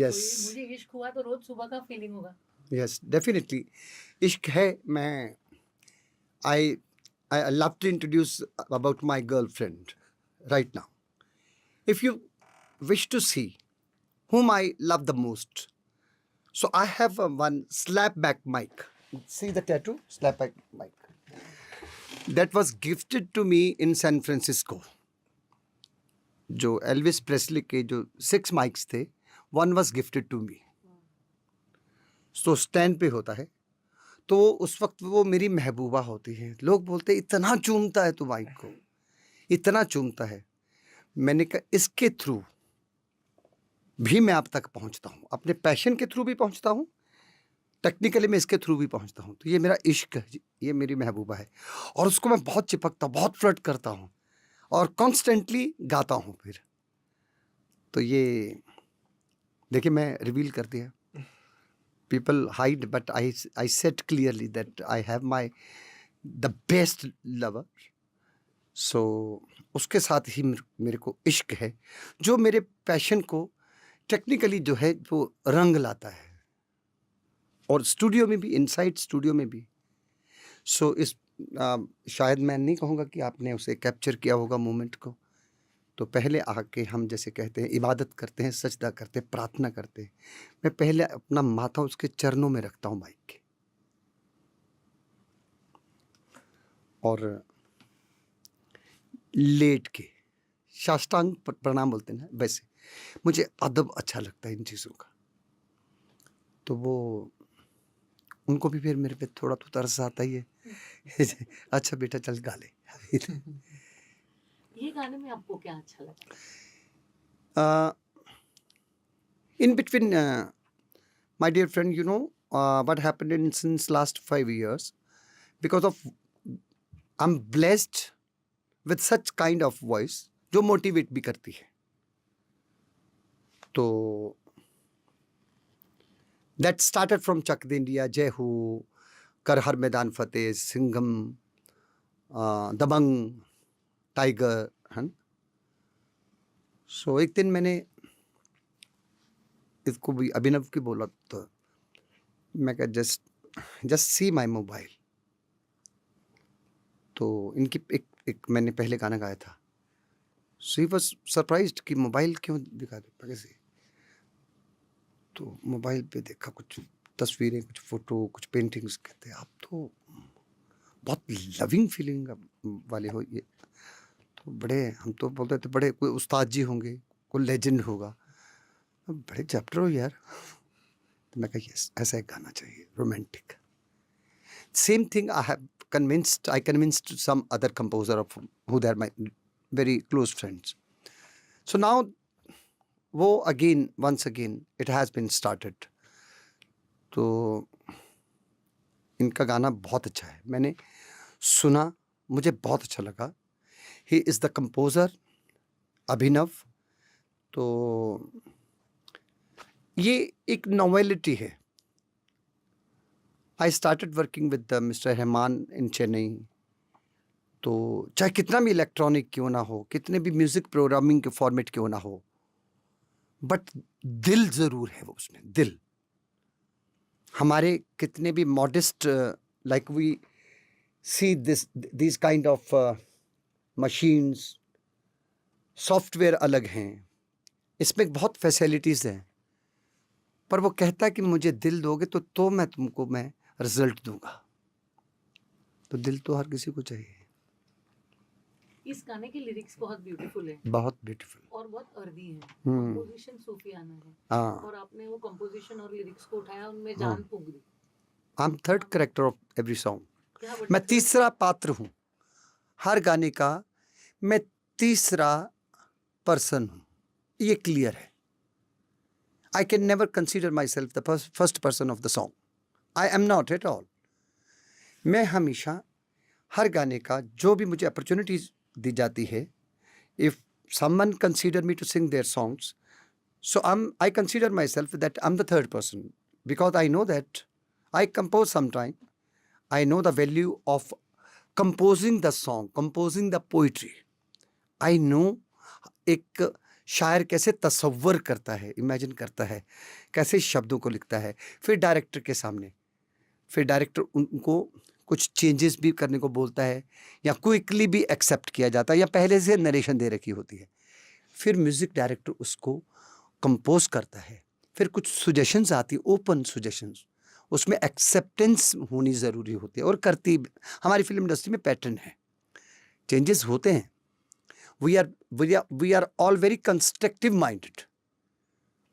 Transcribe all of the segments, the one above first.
Yes तो मुझे इश्क हुआ तो रोज सुबह का फीलिंग होगा। यस डेफिनेटली इश्क है। मैं I I love to introduce about my girl friend right now. If you wish to see whom I love the most, so I have one slapback mic. See the tattoo? Slapback mic. That was gifted to me in San Francisco. जो Elvis Presley के जो 6 mics थे, one was gifted to me. तो stand पे होता है. तो उस वक्त वो मेरी महबूबा होती है. लोग बोलते इतना चूमता है तू माइक को, इतना चूमता है. मैंने कहा इसके थ्रू भी मैं आप तक पहुंचता हूं, अपने पैशन के थ्रू भी पहुंचता हूं, टेक्निकली मैं इसके थ्रू भी पहुंचता हूं. तो ये मेरा इश्क है, ये मेरी महबूबा है और उसको मैं बहुत चिपकता हूं, बहुत फ्लर्ट करता हूं और कॉन्स्टेंटली गाता हूं. फिर तो ये देखिए मैं रिवील कर दिया. People hide but I said clearly that I have my the best lover. So उसके साथ ही मेरे को इश्क है जो मेरे पैशन को टेक्निकली जो है वो रंग लाता है और स्टूडियो में भी, इनसाइड स्टूडियो में भी. सो इस शायद मैं नहीं कहूँगा कि आपने उसे कैप्चर किया होगा मोमेंट को. तो पहले आके हम जैसे कहते हैं इबादत करते हैं, सजदा करते हैं, प्रार्थना करते हैं. मैं पहले अपना माथा उसके चरणों में रखता हूँ माइक के और लेट के साष्टांग प्रणाम बोलते हैं ना, वैसे मुझे अदब अच्छा लगता है इन चीज़ों का. तो वो उनको भी फिर मेरे पे थोड़ा तो तरस आता ही है. अच्छा बेटा चल गा ले. ये गाने में आपको क्या अच्छा लगा? In between, my dear friend, you know what happened in since last 5 years, because of I'm blessed with such kind of voice जो मोटिवेट भी करती है. तो that started from Chak De India, Jai Ho, कर हर मैदान फतेह, सिंघम, दबंग, टाइगर, है ना. सो एक दिन मैंने इसको भी अभिनव की बोला, तो मैं कहा जस्ट सी माई मोबाइल. तो इनकी एक मैंने पहले गाना गाया था. सो ही वॉज सरप्राइज्ड कि मोबाइल क्यों दिखा दे कैसे. तो मोबाइल पे देखा कुछ तस्वीरें, कुछ फोटो, कुछ पेंटिंग्स. कहते आप तो बहुत लविंग फीलिंग वाले हो. ये तो बड़े, हम तो बोलते थे बड़े कोई उस्ताद जी होंगे, कोई लेजेंड होगा, बड़े चैप्टर हो यार. तो मैं कहा यस, ऐसा एक गाना चाहिए romantic. Same thing I convinced some other composer of who they are my very close friends. So now वो once again it has been started. तो इनका गाना बहुत अच्छा है, मैंने सुना, मुझे बहुत अच्छा लगा. He is the composer Abhinav. तो ये एक नॉवेलिटी है. I started working with Mister Rahman in Chennai. तो चाहे कितना भी इलेक्ट्रॉनिक क्यों ना हो, कितने भी म्यूज़िक प्रोग्रामिंग के फॉर्मेट क्यों ना हो, बट दिल ज़रूर है वो उसमें. दिल हमारे कितने भी modest, like we see this kind of machines, software अलग हैं, इसमें बहुत फैसिलिटीज़ हैं, पर वो कहता है कि मुझे दिल दोगे तो मैं तुमको मैं रिजल्ट दूंगा. तो दिल तो हर किसी को चाहिए. इस गाने के लिरिक्स बहुत ब्यूटीफुल है, बहुत ब्यूटीफुल और बहुत अर्दी है. कंपोजिशन सूफियाना है. हाँ. और आपने वो कंपोजिशन और लिरिक्स को उठाया, उनमें जान फूंक दी. I am third character of every song. क्या मैं तीसरा पात्र हूँ हर गाने का. मैं तीसरा पर्सन हूँ, ये क्लियर है. I can never consider myself the first person of the song. I am not at all. मैं हमेशा हर गाने का जो भी मुझे अपॉर्चुनिटीज दी जाती है, if someone consider me to sing their songs, so I consider myself that I'm the third person, because I know that I compose sometime. I know the value of composing the song, composing the poetry. I know एक शायर कैसे तसव्वुर करता है, imagine करता है, कैसे शब्दों को लिखता है, फिर डायरेक्टर के सामने, फिर डायरेक्टर उनको कुछ चेंजेस भी करने को बोलता है या क्विकली भी एक्सेप्ट किया जाता है या पहले से नरेशन दे रखी होती है, फिर म्यूज़िक डायरेक्टर उसको कंपोज करता है, फिर कुछ सुजेशंस आती, ओपन सुजेशंस, उसमें एक्सेप्टेंस होनी ज़रूरी होती है और करती हमारी फिल्म इंडस्ट्री में पैटर्न है, चेंजेस होते हैं। We are all very constructive minded,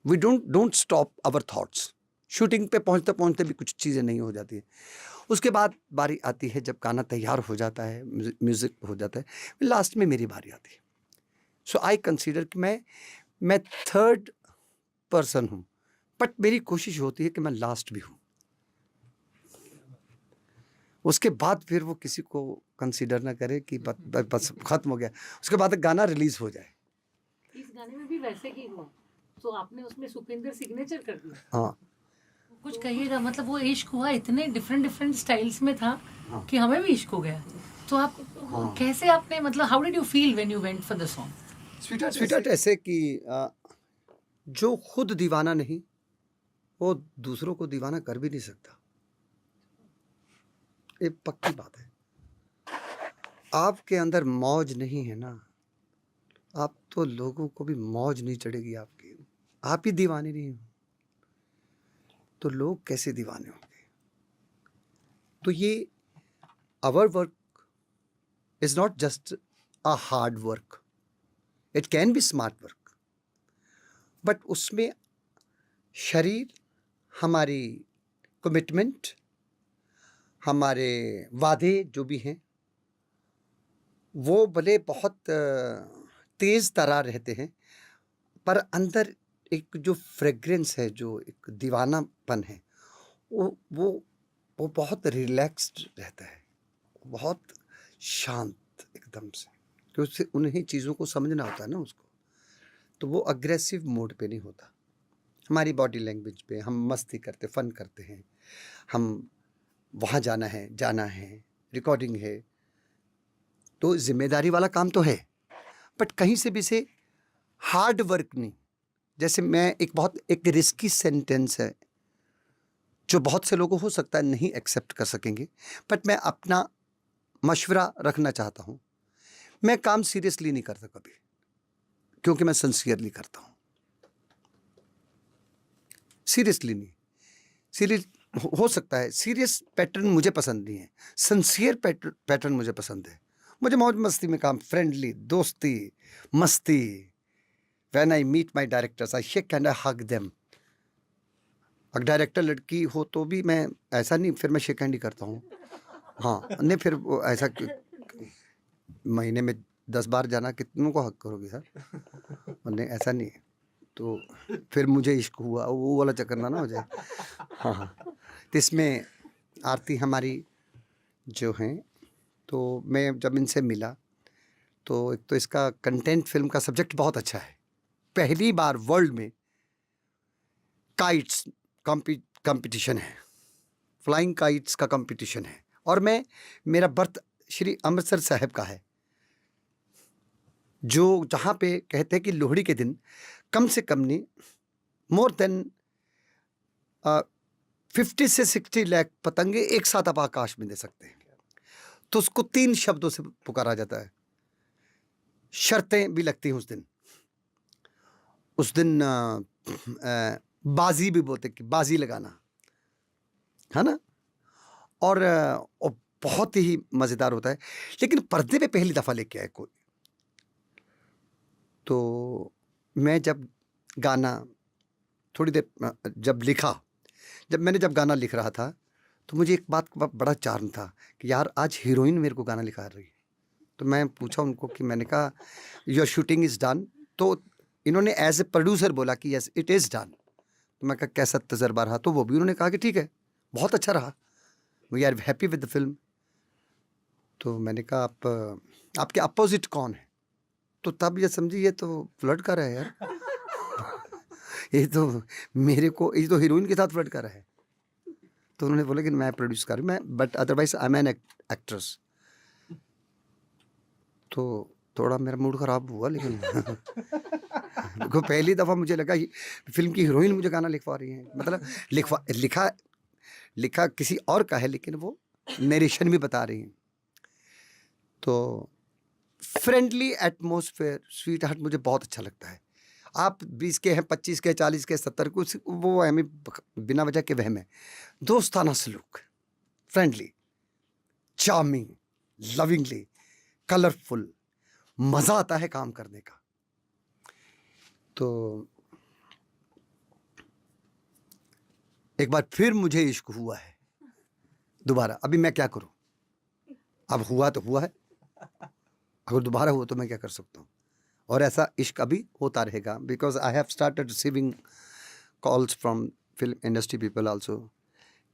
we don't stop our thoughts. Shooting पे पहुंचते पहुंचते भी कुछ चीज़ें नहीं हो जाती है। उसके बाद बारी आती है जब गाना तैयार हो जाता है, म्यूज़िक हो जाता है, लास्ट में मेरी बारी आती है। सो आई कंसीडर कि मैं थर्ड पर्सन हूँ, बट मेरी कोशिश होती है कि मैं लास्ट भी हूँ। उसके बाद फिर वो किसी को कंसीडर ना करे कि बस खत्म हो गया, उसके बाद गाना रिलीज हो जाए। इस गाने में भी वैसे ही हुआ, तो आपने उसमें सुपिंदर सिग्नेचर कर दिया। हाँ, कुछ कहिएगा, मतलब वो इश्क हुआ इतने डिफरेंट डिफरेंट स्टाइल्स में था हाँ। कि हमें भी इश्क हो गया। तो आप हाँ। कैसे आपने, मतलब how did you feel when you went for the song? Sweetheart ऐसे कि जो खुद दीवाना नहीं वो दूसरों को दीवाना कर भी नहीं सकता, ये पक्की बात है। आपके अंदर मौज नहीं है ना, आप तो लोगों को भी मौज नहीं चढ़ेगी आपकी, आप ही दीवाने नहीं हो तो लोग कैसे दीवाने होंगे। तो ये our work is not just a hard work, it can be smart work, but उसमें शरीर, हमारी कमिटमेंट, हमारे वादे जो भी हैं वो भले बहुत तेज़ तरार रहते हैं, पर अंदर एक जो फ्रेग्रेंस है, जो एक दीवानापन है, वो बहुत रिलैक्स्ड रहता है, बहुत शांत एकदम से, कि उससे उन्हीं चीज़ों को समझना होता है ना उसको, तो वो अग्रेसिव मोड पे नहीं होता। हमारी बॉडी लैंग्वेज पे हम मस्ती करते, फन करते हैं, हम वहाँ जाना है, रिकॉर्डिंग है, तो जिम्मेदारी वाला काम तो है, बट कहीं से भी से हार्ड वर्क नहीं। जैसे मैं एक रिस्की सेंटेंस है जो बहुत से लोगों हो सकता है नहीं एक्सेप्ट कर सकेंगे, बट मैं अपना मशवरा रखना चाहता हूँ। मैं काम सीरियसली नहीं करता कभी, क्योंकि मैं सिंसियरली करता हूँ। सीरियसली नहीं, सीरियस हो सकता है, सीरियस पैटर्न मुझे पसंद नहीं है, सिंसियर पैटर्न मुझे पसंद है। मुझे मौज मस्ती में काम, फ्रेंडली, दोस्ती, मस्ती। When I meet my directors I shake and I hug them. अगर डायरेक्टर लड़की हो तो भी मैं ऐसा नहीं, फिर मैं शेक हैंड ही करता हूँ। हाँ, नहीं फिर वो ऐसा महीने में 10 बार जाना कितनों को हक करोगे सर, नहीं ऐसा नहीं है। तो फिर मुझे इश्क हुआ, वो वाला चक्कर ना हो जाए। हाँ हाँ, तो इसमें आरती हमारी जो हैं, तो मैं जब इनसे मिला तो एक तो इसका कंटेंट, फिल्म का सब्जेक्ट बहुत अच्छा है। पहली बार वर्ल्ड में काइट्स कंपटीशन है, फ्लाइंग काइट्स का कंपटीशन है, और मेरा बर्थ श्री अमृतसर साहिब का है, जो जहाँ पे कहते हैं कि लोहड़ी के दिन कम से कम नहीं, मोर देन 50 से 60 लाख पतंगे एक साथ आप आकाश में दे सकते हैं। तो उसको 3 शब्दों से पुकारा जाता है। शर्तें भी लगती हैं उस दिन बाजी भी बोलते कि बाजी लगाना है ना, और बहुत ही मज़ेदार होता है। लेकिन पर्दे पे पहली दफ़ा लेके आए कोई, तो मैं जब गाना थोड़ी देर जब मैंने गाना लिख रहा था, तो मुझे एक बात का बड़ा चार्म था कि यार आज हीरोइन मेरे को गाना लिखा रही है। तो मैं पूछा उनको कि मैंने कहा योर शूटिंग इज़ डन, तो इन्होंने एज ए प्रोड्यूसर बोला कि यस इट इज़ डन। तो मैं कहा कैसा तजर्बा रहा, तो वो भी उन्होंने कहा कि ठीक है, बहुत अच्छा रहा, we are happy with the film. तो मैंने कहा आपके अपोजिट कौन है, तो तब ये समझी ये तो फ्लर्ट कर रहा है यार ये तो हीरोइन के साथ फ्लर्ट कर रहा है। तो उन्होंने बोला कि मैं प्रोड्यूस कर रही, मैं but otherwise I am an actress. तो थोड़ा मेरा मूड ख़राब हुआ, लेकिन देखो पहली दफ़ा मुझे लगा ये फ़िल्म की हीरोइन मुझे गाना लिखवा रही हैं। मतलब लिखा किसी और का है, लेकिन वो नरेशन भी बता रही हैं। तो फ्रेंडली एटमॉस्फेयर, स्वीट हार्ट मुझे बहुत अच्छा लगता है। आप 20 के हैं, 25 के, 40 के, 70 के, वो हमें बिना वजह के वहम है। दोस्ताना सलूक, फ्रेंडली, चार्मिंग, लविंगली, कलरफुल, मज़ा आता है काम करने का। तो एक बार फिर मुझे इश्क हुआ है दोबारा। अभी मैं क्या करूं? अब हुआ तो हुआ है, अगर दोबारा हुआ तो मैं क्या कर सकता हूं? और ऐसा इश्क अभी होता रहेगा, because I have started receiving calls from film industry people also.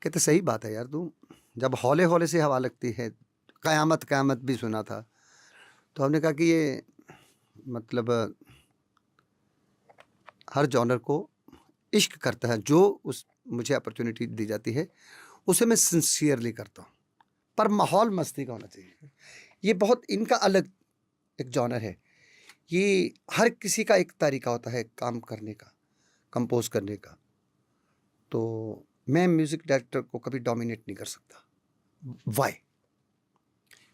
कहते सही बात है यार, तू जब हौले हौले से हवा लगती है, क़यामत क़यामत भी सुना था, तो हमने कहा कि ये मतलब हर जॉनर को इश्क करता है। जो उस मुझे अपॉर्चुनिटी दी जाती है उसे मैं सिंसियरली करता हूँ, पर माहौल मस्ती का होना चाहिए। ये बहुत इनका अलग एक जॉनर है। ये हर किसी का एक तरीका होता है काम करने का, कंपोज करने का। तो मैं म्यूज़िक डायरेक्टर को कभी डोमिनेट नहीं कर सकता। वाई?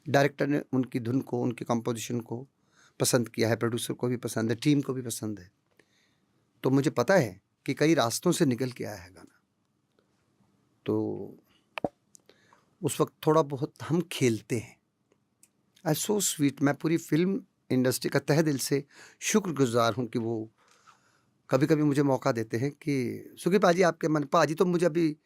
डायरेक्टर ने उनकी धुन को, उनकी कंपोजिशन को पसंद किया है, प्रोड्यूसर को भी पसंद है, टीम को भी पसंद है। तो मुझे पता है कि कई रास्तों से निकल के आया है गाना। तो उस वक्त थोड़ा बहुत हम खेलते हैं। आई सो स्वीट। मैं पूरी फिल्म इंडस्ट्री का तहे दिल से शुक्रगुजार हूँ कि वो कभी कभी मुझे मौका देते हैं कि सुखी पाजी आपके मन। पाजी तो मुझे अभी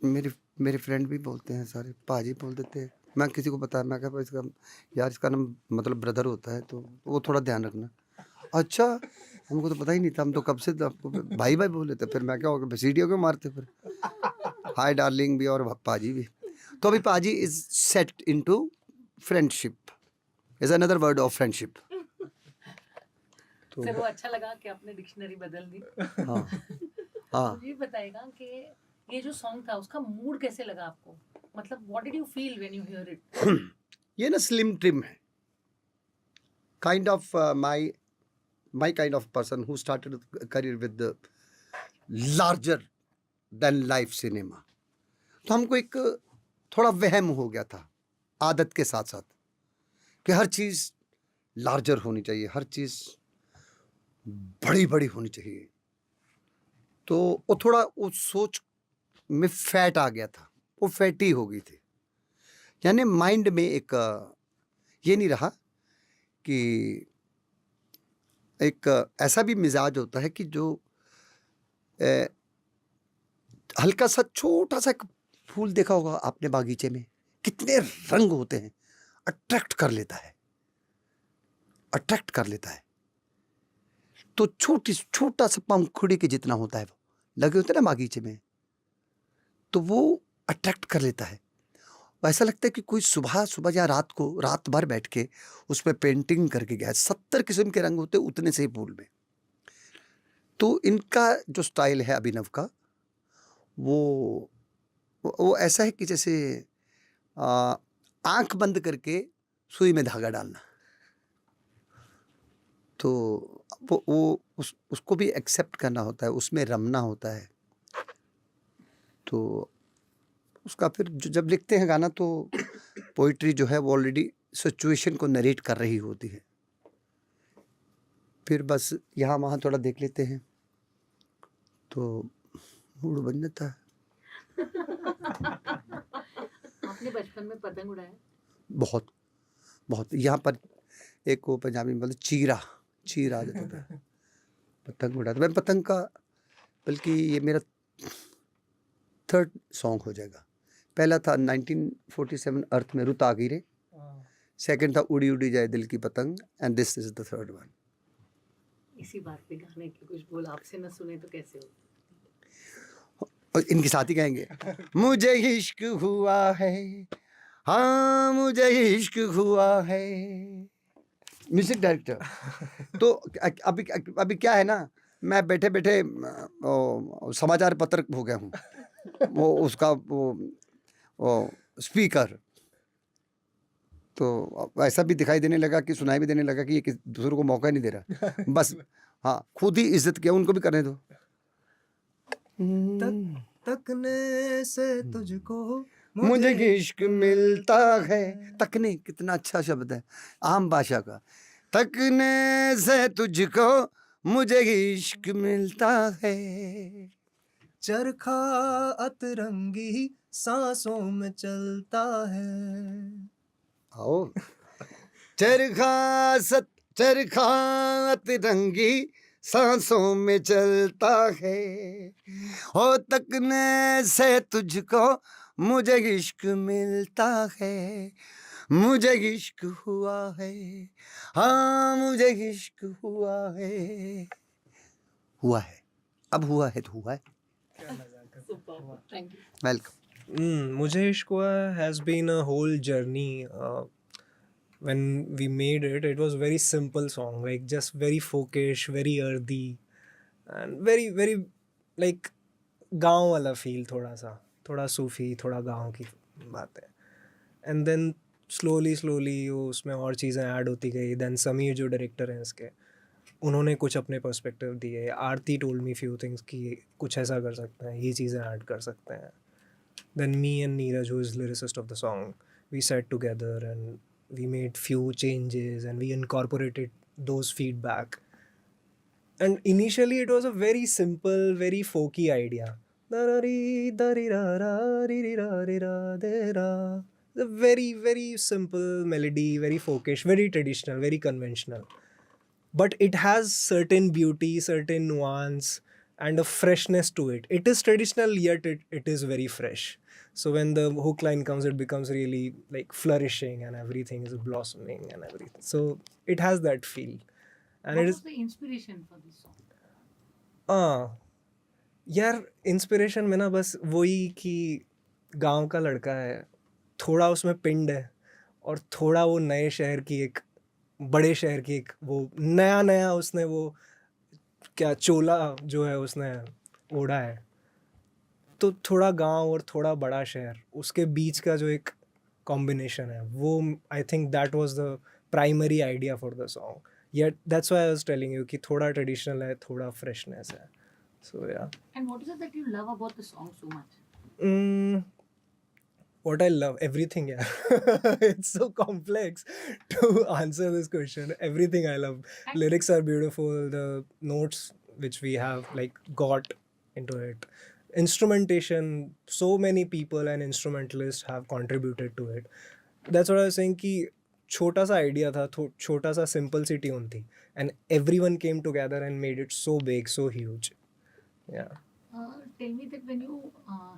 मेरे मेरे फ्रेंड भी बोलते हैं, सारे पाजी बोल देते हैं। मैं किसी को बताया, मैं कहा इसका यार इसका नाम मतलब ब्रदर होता है, तो वो थोड़ा ध्यान रखना। अच्छा, हमको तो पता ही नहीं था, हम तो कब से तो आपको भाई भाई बोले थे। फिर मैं क्या होगा, सीढ़ियों क्यों मारते फिर? हाय डार्लिंग भी और पाजी भी। तो अभी पाजी is set into friendship, is another word of friendship. Sir वो अच्छा लगा कि आपने डिक्शनरी बदल दी। हाँ हाँ। मुझे बताएगा कि ये जो सॉन्ग था उसका मूड कैसे लगा आपको? मतलब what did you feel when you here it? ये ना स्लिम ट्रिम है, kind of my kind of person who started a career with the larger than life cinema. तो हमको एक थोड़ा वहम हो गया था आदत के साथ साथ कि हर चीज़ लार्जर होनी चाहिए, हर चीज़ बड़ी बड़ी होनी चाहिए। तो वो थोड़ा उस सोच में फैट आ गया था, वो फैटी हो गई थी। यानी माइंड में एक ये नहीं रहा कि एक ऐसा भी मिजाज होता है कि जो हल्का सा छोटा सा एक फूल देखा होगा आपने बागीचे में, कितने रंग होते हैं, अट्रैक्ट कर लेता है, अट्रैक्ट कर लेता है। तो छोटा सा पंखुड़ी के जितना होता है, वो लगे होते हैं ना बागीचे में, तो वो अट्रैक्ट कर लेता है। ऐसा लगता है कि कोई सुबह सुबह या रात को रात भर बैठ के उस पर पेंटिंग करके गया है। 70 किस्म के रंग होते उतने से ही फूल में। तो इनका जो स्टाइल है अभिनव का, वो ऐसा है कि जैसे आंख बंद करके सुई में धागा डालना। तो उसको भी एक्सेप्ट करना होता है, उसमें रमना होता है। तो उसका फिर जब लिखते हैं गाना, तो पोइट्री जो है वो ऑलरेडी सिचुएशन को नरेट कर रही होती है। फिर बस यहाँ वहाँ थोड़ा देख लेते हैं तो मूड बन जाता है। आपने बचपन में पतंग उड़ाया? बहुत बहुत। यहाँ पर एक वो पंजाबी में बोलते चीरा आ जाता था, पतंग उड़ाता। मैं पतंग का, बल्कि ये मेरा 3rd सॉन्ग हो जाएगा। पहला था 1947 अर्थ में रुत आ गई रे, सेकंड था उड़ी उड़ी जाए दिल की पतंग, and this is the 3rd one. इसी बात पे गाने के कुछ बोल आपसे न सुने तो कैसे हो? और इनके साथ ही गाएंगे मुझे इश्क हुआ है, हाँ मुझे इश्क हुआ है। म्यूजिक डायरेक्टर तो अभी क्या है ना, मैं बैठे बैठे समाचार पत्र हो गया हूँ, वो उसका वो स्पीकर। तो ऐसा भी दिखाई देने लगा कि सुनाई भी देने लगा कि ये दूसरों को मौका ही नहीं दे रहा बस हाँ खुद ही इज्जत किया उनको भी करने दो तकने से तुझको मुझे इश्क मिलता है तकने कितना अच्छा शब्द है आम भाषा का तकने से तुझको मुझे इश्क मिलता है चरखा अतरंगी सांसों में चलता है आओ चरखा तिरंगी सांसों में चलता है हो तकने से तुझको मुझे इश्क मिलता है मुझे इश्क हुआ है हाँ मुझे इश्क हुआ है अब हुआ है तो हुआ है Superb. Thank you. वेलकम मुझे इश्क हुआ has been a whole journey. When we made it, it was very simple song, like just very folkish, very earthy, and very very like गांव वाला feel थोड़ा सूफी थोड़ा गांव की बात है. And then slowly वो उसमें और चीज़ें ऐड होती गई. Then समीर जो डायरेक्टर हैं इसके उन्होंने कुछ अपने पर्सपेक्टिव दिए. आरती टोल्ड मी फ्यू थिंग्स कि कुछ ऐसा कर सकते हैं, ये चीज़ें ऐड कर सकते हैं. Then me and Neeraj, who is lyricist of the song, we sat together and we made few changes and we incorporated those feedback. And initially it was a very simple, very folky idea. A very, very simple melody, very folkish, very traditional, very conventional. But it has certain beauty, certain nuance, and a freshness to it. It is traditional, yet it is very fresh. So when the hook line comes, it becomes really like flourishing and everything is blossoming and everything. So it has that feel. And What it was is the inspiration for this song? यार inspiration में ना बस वही कि गांव का लड़का है, थोड़ा उसमें पिंड है और थोड़ा वो नए शहर की एक बड़े शहर की एक वो नया उसने वो क्या चोला जो है उसने ओढ़ा है, तो थोड़ा गांव और थोड़ा बड़ा शहर उसके बीच का जो एक कॉम्बिनेशन है वो I think that was the primary idea for the song. Yet that's why I was telling you कि थोड़ा ट्रेडिशनल है, थोड़ा फ्रेशनेस है. सो या And what is it that you love about the song so much? What I love, everything, yeah. It's so complex to answer this question. Everything I love. And- Lyrics are beautiful. The notes which we have like got into it. Instrumentation, so many people and instrumentalists have contributed to it. That's what I was saying कि छोटा सा idea था, छोटा सा simple सी tune थी, and everyone came together and made it so big, so huge. Yeah. Tell me that when you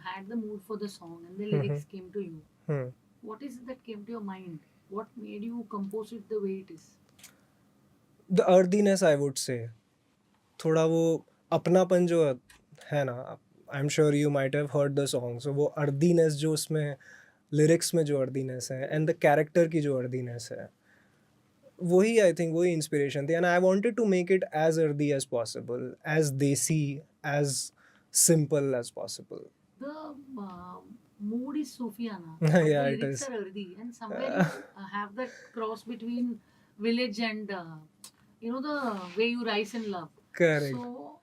had the mood for the song and the lyrics came to you, what is it that came to your mind? What made you compose it the way it is? The earthiness, I would say. थोड़ा वो अपनापन जो है ना, I am sure you might have heard the song. So वो अर्दीनेस जो उसमें लिरिक्स में जो अर्दीनेस है एंड द कैरेक्टर की जो अर्दीनेस है, वही आई थिंक वही इंस्पिरेशन थी. And I wanted to make it as earthy as possible, as desi, as simple as possible. The mood is Sufiana. Yeah, the it lyrics is. are earthy, and somewhere you have that cross between village and the way you rise in love. Correct. So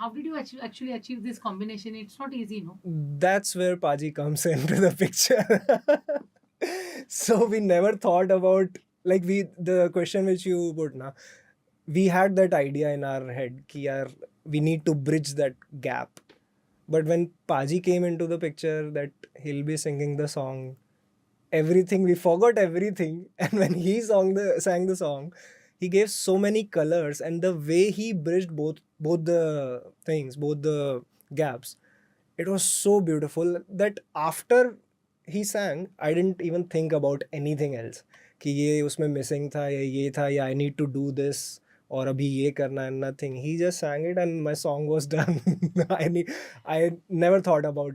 how did you actually achieve this combination? It's not easy, no? That's where Paji comes into the picture. So we never thought about like the question which you put na, we had that idea in our head कि यार we need to bridge that gap. But when Paji came into the picture that he'll be singing the song, everything, we forgot everything. And when he sang the song, he gave so many colors, and the way he bridged both the things, both the gaps, it was so beautiful that after he sang, I didn't even think about anything else. कि ये उसमें missing था या ये था या I need to do this और अभी ये करना है, nothing. He just sang it and my song was done. I never thought about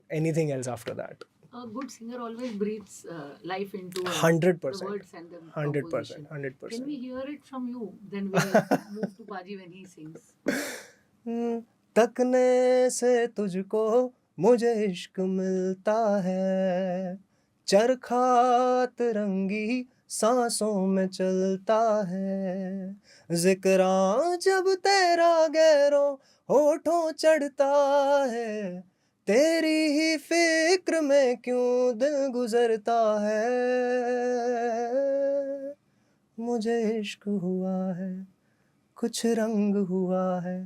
anything else after that. A good singer always breathes life into 100%. the words and the 100%. composition. 100%. Can we hear it from you? Then we'll move to Paji when he sings. तकने से तुझको मुझे इश्क मिलता है, चरखा तिरंगी सांसों में चलता है, जिक्रा जब तेरा गैरों होठों चढ़ता है, तेरी ही फिक्र में क्यों दिल गुजरता है, मुझे इश्क हुआ है, कुछ रंग हुआ है,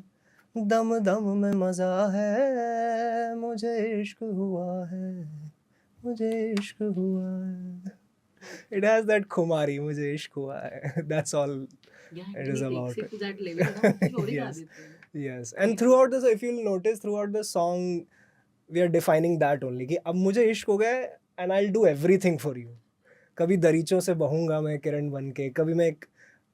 दम दम में मजा है, मुझे इश्क हुआ है, मुझे इश्क हुआ है. It has that Kumari, मुझे इश्क हुआ है. That's all Yeah, it is actually about. takes it to that level ना, कुछ और ही गा Yes. देते हैं. Yes. And throughout this, if you'll notice, throughout the song, we are defining that only कि अब मुझे इश्क हो गया है and I'll do everything for you. कभी दरीचों से बहूंगा मैं किरण बन के, कभी मैं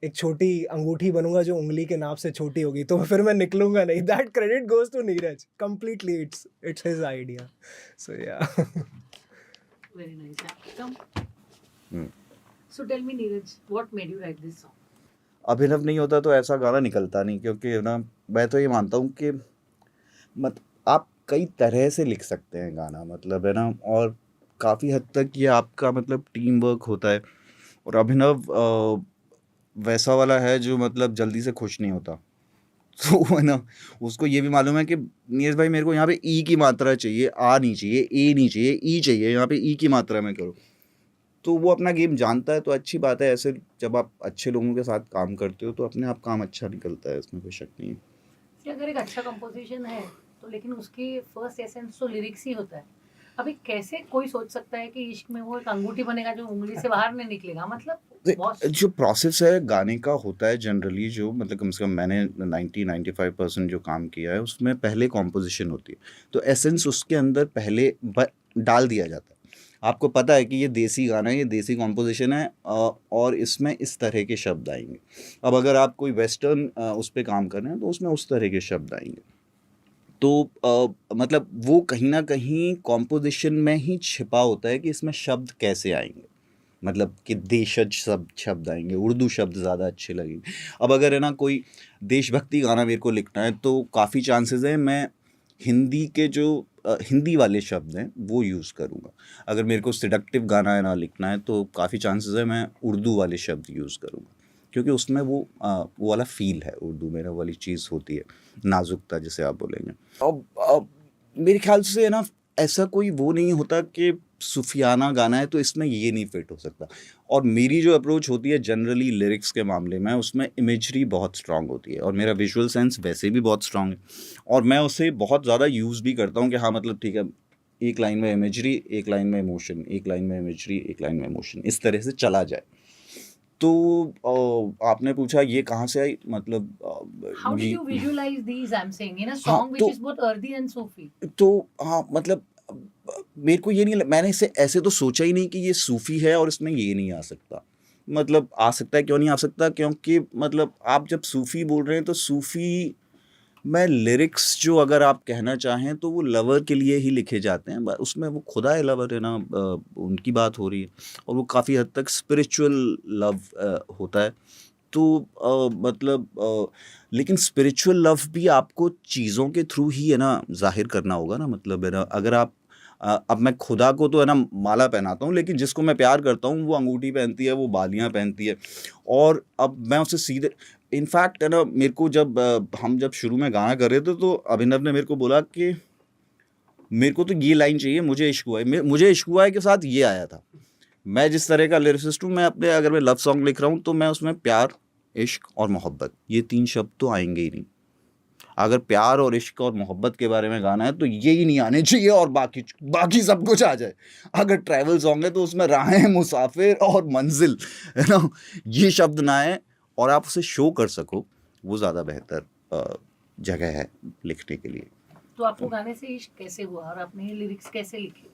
एक छोटी अंगूठी बनूंगा जो उंगली के नाप से छोटी होगी, तो फिर मैं निकलूंगा नहीं. That credit goes to Neeraj completely. It's his idea. So yeah. Very nice. Yeah. Come. So tell me, Neeraj, what made you write this song? अभिनव नहीं होता तो ऐसा गाना निकलता नहीं, क्योंकि ना मैं तो ये मानता हूँ कि आप कई तरह से लिख सकते हैं गाना, मतलब है ना, और काफ़ी हद तक ये आपका मतलब टीम वर्क होता है. और अभिनव वैसा वाला है जो मतलब जल्दी से खुश नहीं होता, तो है ना, उसको ये भी मालूम है कि नीरज भाई मेरे को यहाँ पे ई की मात्रा चाहिए, आ नहीं चाहिए, ए नहीं चाहिए, ई चाहिए, यहाँ पे ई की मात्रा में करो. तो वो अपना गेम जानता है, तो अच्छी बात है. ऐसे जब आप अच्छे लोगों के साथ काम करते हो तो अपने आप काम अच्छा निकलता है, इसमें कोई शक नहीं है. कि अगर एक अच्छा कंपोजिशन है तो लेकिन उसकी फर्स्ट एसेंस तो लिरिक्स ही होता है. अभी कैसे कोई सोच सकता है कि इश्क में वो एक अंगूठी बनेगा जो उंगली से बाहर नहीं निकलेगा, मतलब बहुत जो प्रोसेस है गाने का होता है जनरली, जो मतलब कम से कम मैंने 90-95% जो काम किया है उसमें पहले कॉम्पोजिशन होती है, तो एसेंस उसके अंदर पहले डाल दिया जाता है. आपको पता है कि ये देसी गाना है, ये देसी कॉम्पोजिशन है, और इसमें इस तरह के शब्द आएंगे. अब अगर आप कोई वेस्टर्न उस पर काम कर रहे हैं तो उसमें उस तरह के शब्द आएंगे. तो मतलब वो कहीं ना कहीं कॉम्पोजिशन में ही छिपा होता है कि इसमें शब्द कैसे आएंगे, मतलब कि देशज शब्द आएंगे, उर्दू शब्द ज़्यादा अच्छे लगेंगे. अब अगर है ना कोई देशभक्ति गाना मेरे को लिखना है तो काफ़ी चांसेस हैं मैं हिंदी के जो हिंदी वाले शब्द हैं वो यूज़ करूँगा. अगर मेरे को सिडक्टिव गाना है ना लिखना है तो काफ़ी चांसेस है मैं उर्दू वाले शब्द यूज़ करूँगा, क्योंकि उसमें वो वाला फील है, उर्दू में वाली चीज़ होती है, नाजुकता जिसे आप बोलेंगे. अब मेरे ख्याल से है ना ऐसा कोई वो नहीं होता कि सूफियाना गाना है तो इसमें ये नहीं फिट हो सकता. और मेरी जो अप्रोच होती है जनरली लिरिक्स के मामले में, उसमें इमेजरी बहुत स्ट्रांग होती है और मेरा विजुअल सेंस वैसे भी बहुत स्ट्रांग है, और मैं उसे बहुत ज़्यादा यूज़ भी करता हूँ कि हाँ मतलब ठीक है, एक लाइन में इमेजरी, एक लाइन में इमोशन, एक लाइन में इमेजरी, एक लाइन में इमोशन, इस तरह से चला जाए. तो आपने पूछा ये कहाँ से आई, मतलब how did ये you visualize these, I'm saying, in a song which तो- is both earthy and Sufi? तो हाँ मतलब मेरे को ये नहीं मैंने इसे ऐसे तो सोचा ही नहीं कि ये सूफ़ी है और इसमें ये नहीं आ सकता. मतलब आ सकता है, क्यों नहीं आ सकता, क्योंकि मतलब आप जब सूफ़ी बोल रहे हैं तो सूफ़ी में लिरिक्स जो अगर आप कहना चाहें तो वो लवर के लिए ही लिखे जाते हैं. उसमें वो खुदा है लवर है ना, उनकी बात हो रही है, और वो काफ़ी हद तक स्पिरिचुअल लव होता है. तो मतलब लेकिन स्पिरिचुअल लव भी आपको चीज़ों के थ्रू ही है ना जाहिर करना होगा ना, मतलब है ना. अगर आप अब मैं खुदा को तो है ना माला पहनाता हूँ, लेकिन जिसको मैं प्यार करता हूँ वो अंगूठी पहनती है, वो बालियाँ पहनती है, और अब मैं उससे सीधे इनफैक्ट है ना, मेरे को जब हम जब शुरू में गाना कर रहे थे तो अभिनव ने मेरे को बोला कि मेरे को तो ये लाइन चाहिए, मुझे इश्क हुआ है, मुझे इश्क हुआ है के साथ ये आया था. मैं जिस तरह का लिरिसिस्ट हूँ, मैं अपने अगर मैं लव सॉन्ग लिख रहा हूँ तो मैं उसमें प्यार, इश्क और मोहब्बत, ये 3 शब्द तो आएंगे ही नहीं. अगर प्यार और इश्क और मोहब्बत के बारे में गाना है तो ये ही नहीं आने चाहिए और बाकी सब कुछ आ जाए. अगर ट्रैवल सॉन्ग है तो उसमें राहें, मुसाफिर और मंजिल, है ना, ये शब्द ना आए और आप उसे शो कर सको, वो ज़्यादा बेहतर जगह है लिखने के लिए. तो आपको गाने से इश्क कैसे हुआ और आपने ये लिरिक्स कैसे लिखे?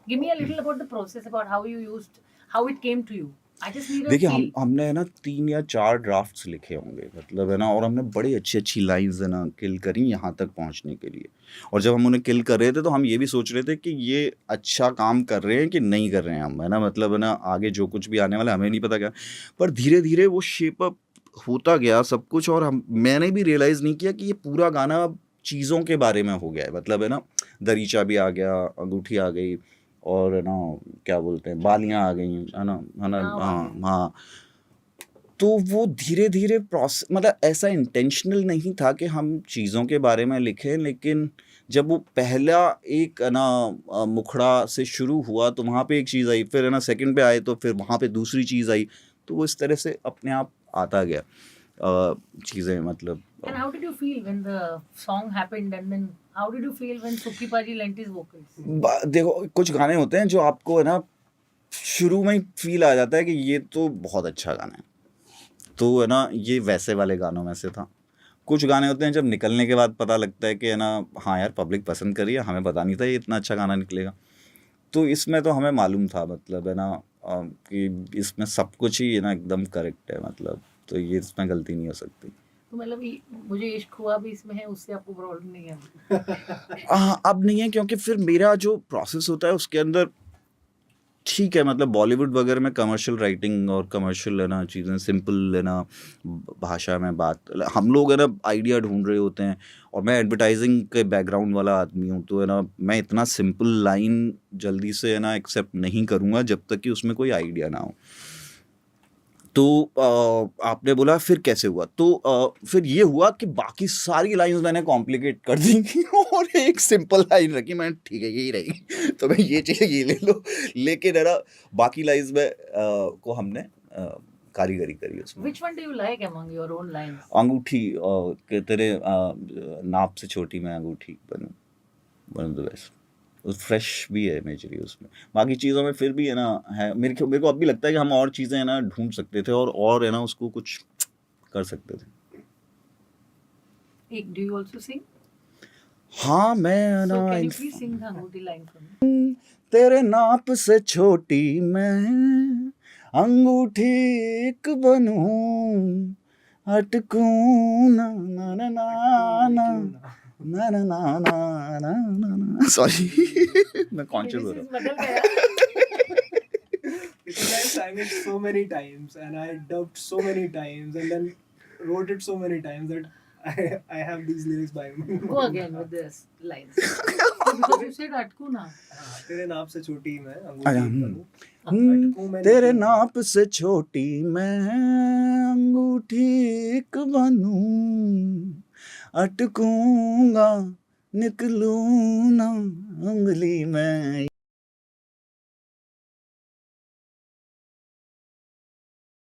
Give me a little about the process, about how you used, how it came to you. I just need a देखिए feel. हमने है ना 3 या 4 ड्राफ्ट्स लिखे होंगे, मतलब है ना, और हमने बड़ी अच्छी लाइंस है ना किल करी यहाँ तक पहुँचने के लिए. और जब हम उन्हें किल कर रहे थे तो हम ये भी सोच रहे थे कि ये अच्छा काम कर रहे हैं कि नहीं कर रहे हैं हम, है ना, मतलब है ना, आगे जो कुछ भी आने वाला है हमें नहीं पता क्या. पर धीरे धीरे वो शेप अप होता गया सब कुछ, और मैंने भी रियलाइज़ नहीं किया कि ये पूरा गाना चीज़ों के बारे में हो गया है. मतलब है ना, दरीचा भी आ गया, अंगूठी आ गई, और है ना क्या बोलते हैं बालियाँ आ गई है ना नाव आ हाँ गई। हाँ। तो वो धीरे धीरे प्रोसेस मतलब ऐसा इंटेंशनल नहीं था कि हम चीज़ों के बारे में लिखें, लेकिन जब वो पहला एक है ना मुखड़ा से शुरू हुआ तो वहाँ पे एक चीज़ आई, फिर है ना सेकंड पे आए तो फिर वहाँ पे दूसरी चीज़ आई, तो वो इस तरह से अपने आप आता गया चीज़ें मतलब And how did you feel when the song happened, and then how did you feel when Suki Paji lent his vocals? देखो कुछ गाने होते हैं जो आपको है ना शुरू में ही फील आ जाता है कि ये तो बहुत अच्छा गाना है, तो है ना ये वैसे वाले गानों में से था। कुछ गाने होते हैं जब निकलने के बाद पता लगता है कि है ना हाँ यार पब्लिक पसंद करी है, हमें पता नहीं था ये इतना अच्छा गाना निकलेगा। तो इसमें तो हमें मालूम था मतलब है ना कि इसमें सब कुछ ही है ना एकदम करेक्ट है मतलब, तो ये इसमें गलती नहीं हो सकती। तो मतलब मुझे इश्क हुआ भी इसमें है, उससे आपको प्रॉब्लम नहीं है? अब नहीं है क्योंकि फिर मेरा जो प्रोसेस होता है उसके अंदर ठीक है मतलब बॉलीवुड वगैरह में कमर्शियल राइटिंग और कमर्शियल है ना चीज़ें सिंपल है ना भाषा में बात, हम लोग है ना आइडिया ढूंढ रहे होते हैं और मैं एडवर्टाइजिंग के बैकग्राउंड वाला आदमी हूँ, तो है ना मैं इतना सिंपल लाइन जल्दी से है ना एक्सेप्ट नहीं करूँगा जब तक कि उसमें कोई आइडिया ना हो। तो आपने बोला फिर कैसे हुआ, तो फिर ये हुआ कि बाकी सारी लाइंस मैंने कॉम्प्लिकेट कर दी और एक सिंपल लाइन रखी, मैंने ठीक है यही रहेगी तो मैं ये चाहिए ये ले लो, लेकिन है ना बाकी लाइंस में को हमने कारीगरी करी उसमें। Which one do you like among your own lines? अंगूठी के तेरे नाप से छोटी मैं अंगूठी बनूं, one of the best, fresh भी है इमेजरी उसमें। बाकी चीज़ों में फिर भी है ना है मेरे को अब भी लगता है कि हम और चीज़ें है ना ढूंढ सकते थे और है ना उसको कुछ कर सकते थे। Do you also sing? हाँ मैं है So ना can you in- please sing the Angoothi line for me? तेरे नाप से छोटी मैं अंगूठी एक बनूं, अटकूं ना ना ना ना ना ना ना ना ना ना ना ना सॉरी मैं कॉन्शियस हो रहा हूँ। Lyricist बदल गया। Because I sang it so many times and I dubbed so many times and then wrote it so many times that I have these lyrics by me. Go again with this lines. Because you said अटकू ना। तेरे नाप से छोटी मैं अरे, अंगूठी बनूं, अटकूं मैं तेरे निकलूं। नाप से छोटी मैं अंगूठी एक बनूं, अटकूंगा निकलूं ना उंगली में।